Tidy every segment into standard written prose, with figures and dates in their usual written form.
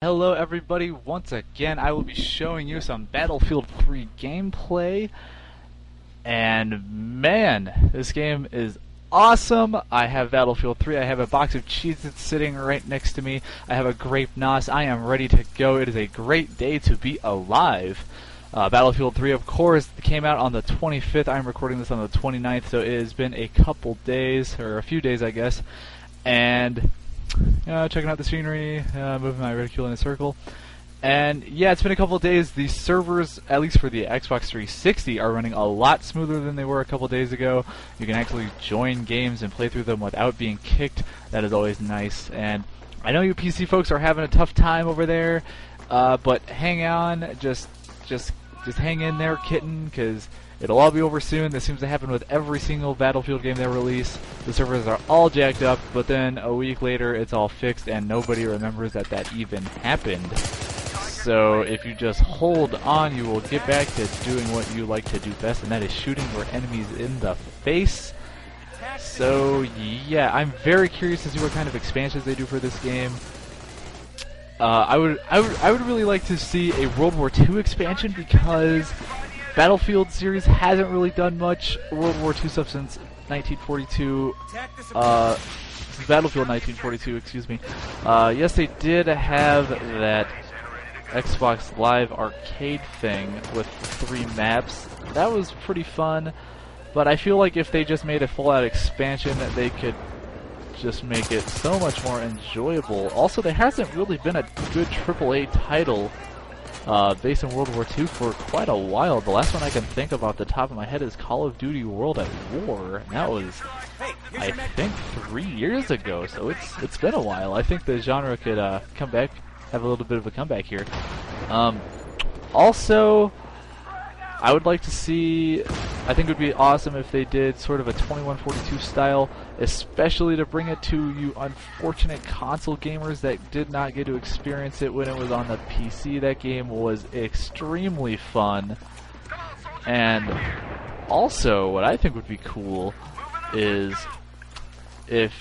Hello everybody, once again I will be showing you some Battlefield 3 gameplay, and man, this game is awesome. I have Battlefield 3, I have a box of Cheez-Its sitting right next to me, I have a grape nos, I am ready to go. It is a great day to be alive. Battlefield 3 of course came out on the 25th, I'm recording this on the 29th, so it has been a couple days, or a few days I guess, and checking out the scenery, moving my reticule in a circle. And yeah, it's been a couple of days. The servers, at least for the Xbox 360, are running a lot smoother than they were a couple of days ago. You can actually join games and play through them without being kicked. That is always nice. And I know you PC folks are having a tough time over there, but hang on, just hang in there, kitten, because it'll all be over soon. This seems to happen with every single Battlefield game they release. The servers are all jacked up, but then a week later it's all fixed and nobody remembers that that even happened. So if you just hold on, you will get back to doing what you like to do best, and that is shooting your enemies in the face. So yeah, I'm very curious to see what kind of expansions they do for this game. I would really like to see a World War II expansion, because Battlefield series hasn't really done much World War II stuff since 1942, since Battlefield 1942, excuse me. Yes, they did have that Xbox Live Arcade thing with 3 maps. That was pretty fun, but I feel like if they just made a full-out expansion, that they could just make it so much more enjoyable. Also, there hasn't really been a good AAA title based in World War II for quite a while. The last one I can think of off the top of my head is Call of Duty World at War, and that was, I think, 3 years ago, so it's been a while. I think the genre could come back, have a little bit of a comeback here. Also, I would like to see, I think it would be awesome if they did sort of a 2142 style, especially to bring it to you unfortunate console gamers that did not get to experience it when it was on the PC. That game was extremely fun. And also, what I think would be cool is if,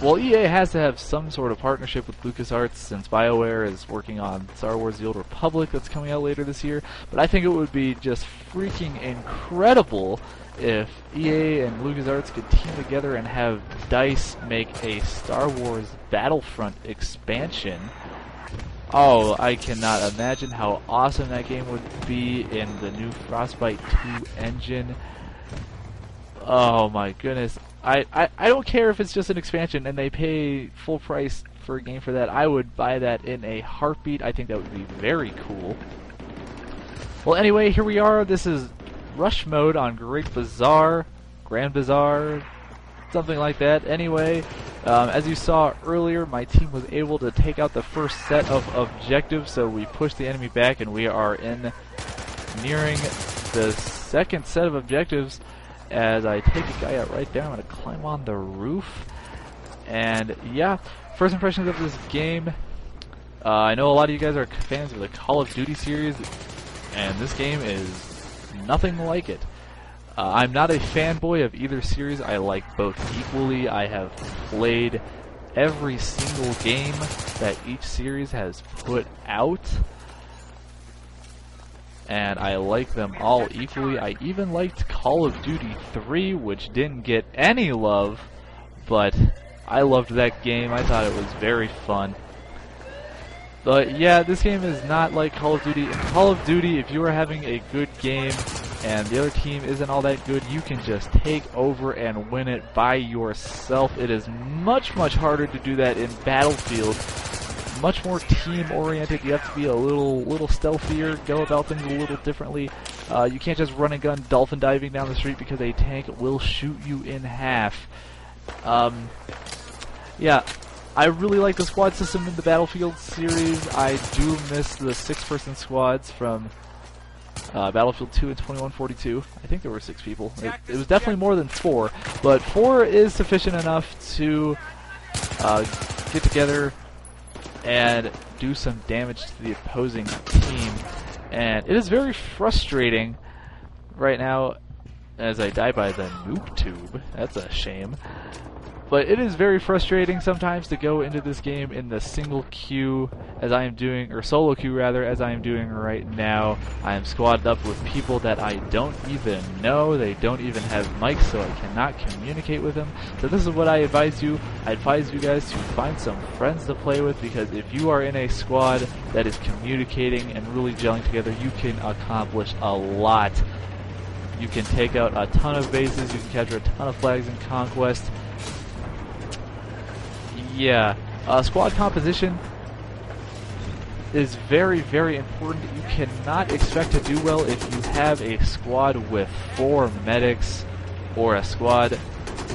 well, EA has to have some sort of partnership with LucasArts, since BioWare is working on Star Wars The Old Republic that's coming out later this year, but I think it would be just freaking incredible if EA and LucasArts could team together and have DICE make a Star Wars Battlefront expansion. Oh, I cannot imagine how awesome that game would be in the new Frostbite 2 engine. Oh my goodness. I don't care if it's just an expansion and they pay full price for a game for that. I would buy that in a heartbeat. I think that would be very cool. Well, anyway, here we are. This is Rush Mode on Great Bazaar, Grand Bazaar, something like that. Anyway, as you saw earlier, my team was able to take out the first set of objectives, so we pushed the enemy back and we are nearing the second set of objectives. As I take a guy out right there, I'm going to climb on the roof. And yeah, first impressions of this game. I know a lot of you guys are fans of the Call of Duty series, and this game is nothing like it. I'm not a fanboy of either series. I like both equally. I have played every single game that each series has put out, and I like them all equally. I even liked Call of Duty 3, which didn't get any love, but I loved that game. I thought it was very fun. But yeah, this game is not like Call of Duty. In Call of Duty, if you are having a good game and the other team isn't all that good, you can just take over and win it by yourself. It is much, much harder to do that in Battlefield. Much more team-oriented. You have to be a little stealthier, go about things a little differently. You can't just run and gun dolphin diving down the street because a tank will shoot you in half. Yeah, I really like the squad system in the Battlefield series. I do miss the 6-person squads from Battlefield 2 and 2142. I think there were 6 people. It was definitely more than 4, but 4 is sufficient enough to get together and do some damage to the opposing team. And it is very frustrating right now as I die by the noob tube. That's a shame. But it is very frustrating sometimes to go into this game in the single queue as I am doing, or solo queue rather, as I am doing right now. I am squadded up with people that I don't even know. They don't even have mics, so I cannot communicate with them. So this is what I advise you. I advise you guys to find some friends to play with, because if you are in a squad that is communicating and really gelling together, you can accomplish a lot. You can take out a ton of bases, you can capture a ton of flags in Conquest. Yeah, squad composition is very, very important. You cannot expect to do well if you have a squad with 4 medics or a squad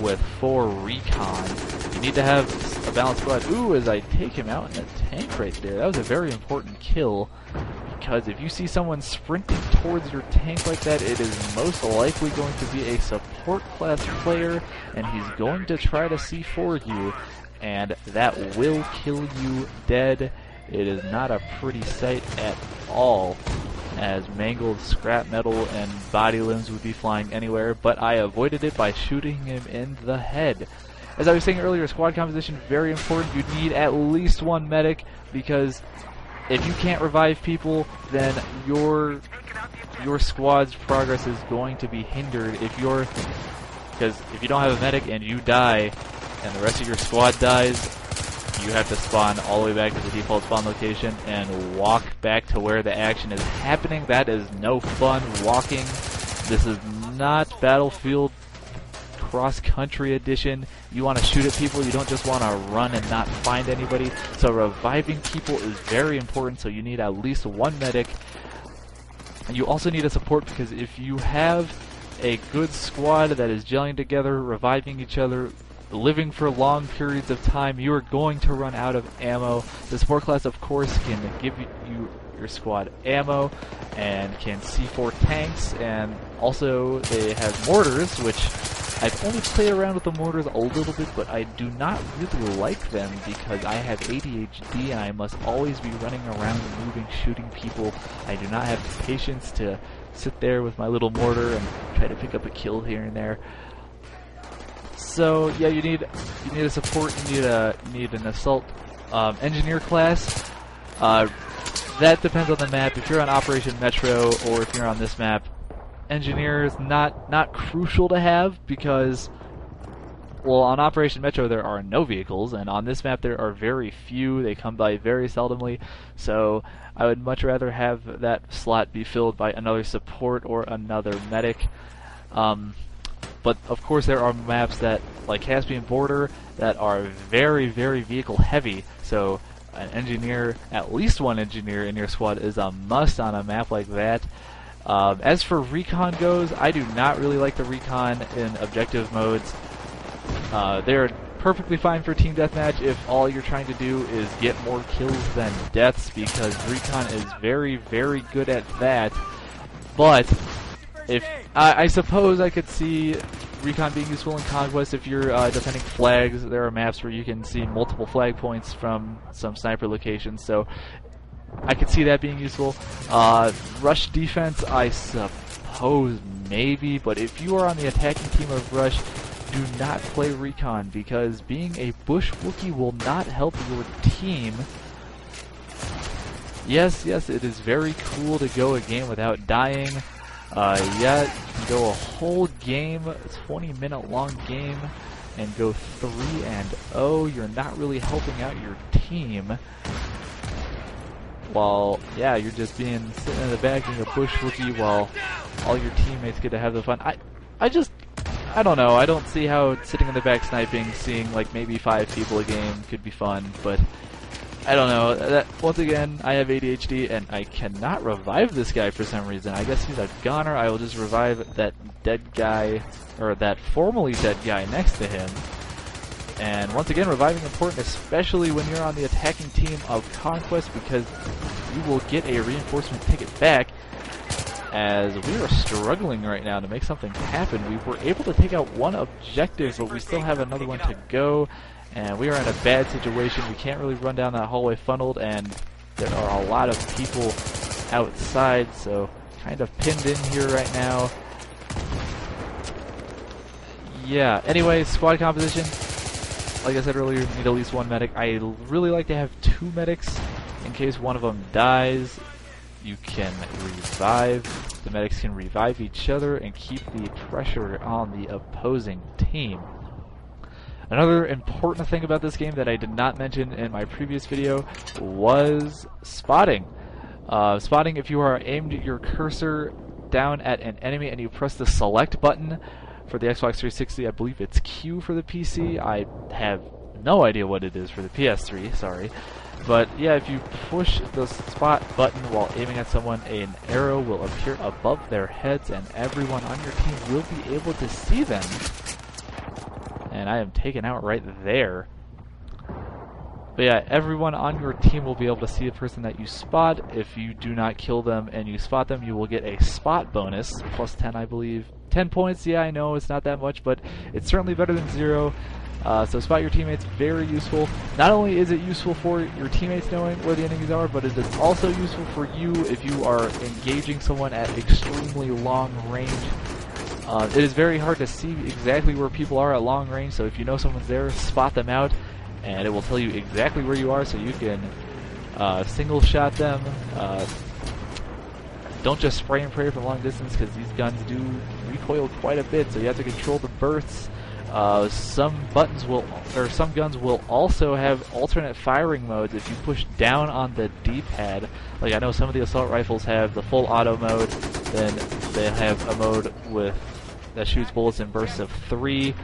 with 4 recon. You need to have a balanced squad. Ooh, as I take him out in the tank right there. That was a very important kill, because if you see someone sprinting towards your tank like that, it is most likely going to be a support class player, and he's going to try to C4 you. And that will kill you dead. It is not a pretty sight at all, as mangled scrap metal and body limbs would be flying anywhere, but I avoided it by shooting him in the head. As I was saying earlier, squad composition, very important. You need at least 1 medic, because if you can't revive people, then your squad's progress is going to be hindered. Because if you don't have a medic and you die, and the rest of your squad dies, you have to spawn all the way back to the default spawn location and walk back to where the action is happening. That is no fun walking. This is not Battlefield Cross-Country Edition. You want to shoot at people, you don't just want to run and not find anybody. So reviving people is very important, so you need at least 1 medic. And you also need a support, because if you have a good squad that is gelling together, reviving each other, living for long periods of time, you are going to run out of ammo. The support class, of course, can give you your squad ammo and can C4 tanks, and also they have mortars, which I've only played around with the mortars a little bit, but I do not really like them because I have ADHD and I must always be running around, moving, shooting people. I do not have the patience to sit there with my little mortar and try to pick up a kill here and there. So yeah, you need a support. You need an assault engineer class. That depends on the map. If you're on Operation Metro or if you're on this map, engineer is not crucial to have, because, well, on Operation Metro there are no vehicles, and on this map there are very few. They come by very seldomly. So I would much rather have that slot be filled by another support or another medic. But of course there are maps that, like Caspian Border, that are very, very vehicle heavy, so an engineer, at least 1 engineer in your squad is a must on a map like that. As for recon goes, I do not really like the recon in objective modes. They're perfectly fine for team deathmatch if all you're trying to do is get more kills than deaths, because recon is very, very good at that. But if I suppose I could see recon being useful in Conquest if you're defending flags. There are maps where you can see multiple flag points from some sniper locations, so I could see that being useful. Rush defense, I suppose maybe, but if you are on the attacking team of Rush, do not play recon, because being a bush Wookiee will not help your team. Yes, it is very cool to go a game without dying. Yeah, you can go a whole game, a 20-minute long game, and go 3-0. You're not really helping out your team. While, yeah, you're just sitting in the back being a bush Wookiee while all your teammates get to have the fun. I don't know. I don't see how sitting in the back sniping, seeing like maybe 5 people a game could be fun, but I don't know. Once again, I have ADHD and I cannot revive this guy for some reason. I guess he's a goner. I will just revive that dead guy, or that formerly dead guy next to him. And once again, reviving important, especially when you're on the attacking team of Conquest, because you will get a reinforcement ticket back. As we are struggling right now to make something happen. We were able to take out 1 objective, but we still have another one to go. And we are in a bad situation. We can't really run down that hallway funneled, and there are a lot of people outside, so kind of pinned in here right now. Yeah, anyway, squad composition. like I said earlier, you need at least one medic. I really like to have 2 medics in case one of them dies. You can revive. The medics can revive each other and keep the pressure on the opposing team. Another important thing about this game that I did not mention in my previous video was spotting. Spotting, if you are aimed your cursor down at an enemy and you press the select button for the Xbox 360, I believe it's Q for the PC. I have no idea what it is for the PS3, sorry. But yeah, if you push the spot button while aiming at someone, an arrow will appear above their heads and everyone on your team will be able to see them. And I am taken out right there. But yeah, everyone on your team will be able to see the person that you spot. If you do not kill them and you spot them, you will get a spot bonus, plus 10 I believe. 10 points, yeah, I know it's not that much, but it's certainly better than 0. So spot your teammates, very useful. Not only is it useful for your teammates knowing where the enemies are, but it is also useful for you if you are engaging someone at extremely long range. It is very hard to see exactly where people are at long range, so if you know someone's there, spot them out, and it will tell you exactly where you are so you can single shot them. Don't just spray and pray from long distance, because these guns do recoil quite a bit, so you have to control the bursts. Some guns will also have alternate firing modes. If you push down on the D-pad, like I know some of the assault rifles have the full auto mode, then they have a mode that shoots bullets in bursts of 3,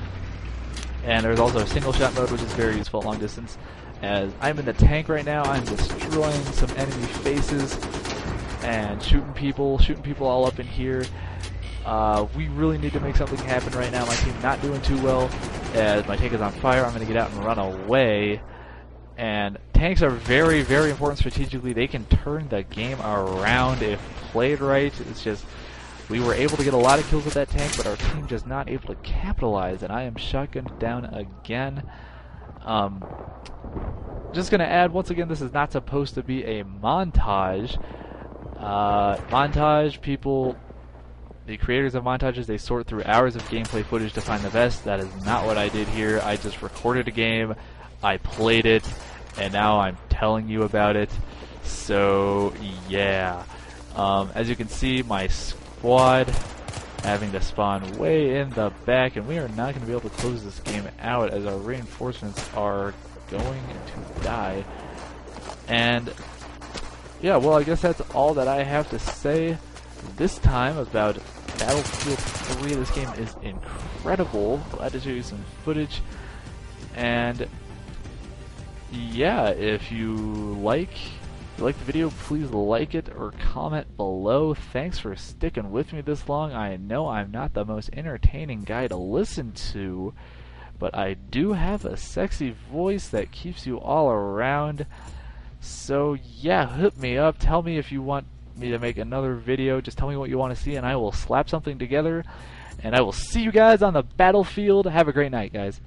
and there's also a single shot mode, which is very useful at long distance. As I'm in the tank right now, I'm destroying some enemy faces and shooting people all up in here. We really need to make something happen right now. My team's not doing too well. As my tank is on fire, I'm going to get out and run away. And tanks are very, very important strategically. They can turn the game around if played right. It's just, we were able to get a lot of kills with that tank, but our team just not able to capitalize. And I am shotgunned down again. Just going to add, once again, this is not supposed to be a montage. The creators of montages, they sort through hours of gameplay footage to find the best. That is not what I did here. I just recorded a game, I played it, and now I'm telling you about it. So, yeah. As you can see, my squad having to spawn way in the back, and we are not going to be able to close this game out as our reinforcements are going to die. And, yeah, well, I guess that's all that I have to say this time about Battlefield 3. This game is incredible. Glad to show you some footage. And yeah, if you like the video, please like it or comment below. Thanks for sticking with me this long. I know I'm not the most entertaining guy to listen to, but I do have a sexy voice that keeps you all around. So yeah, hit me up. Tell me if you want me to make another video. Just tell me what you want to see and I will slap something together, and I will see you guys on the battlefield. Have a great night, guys.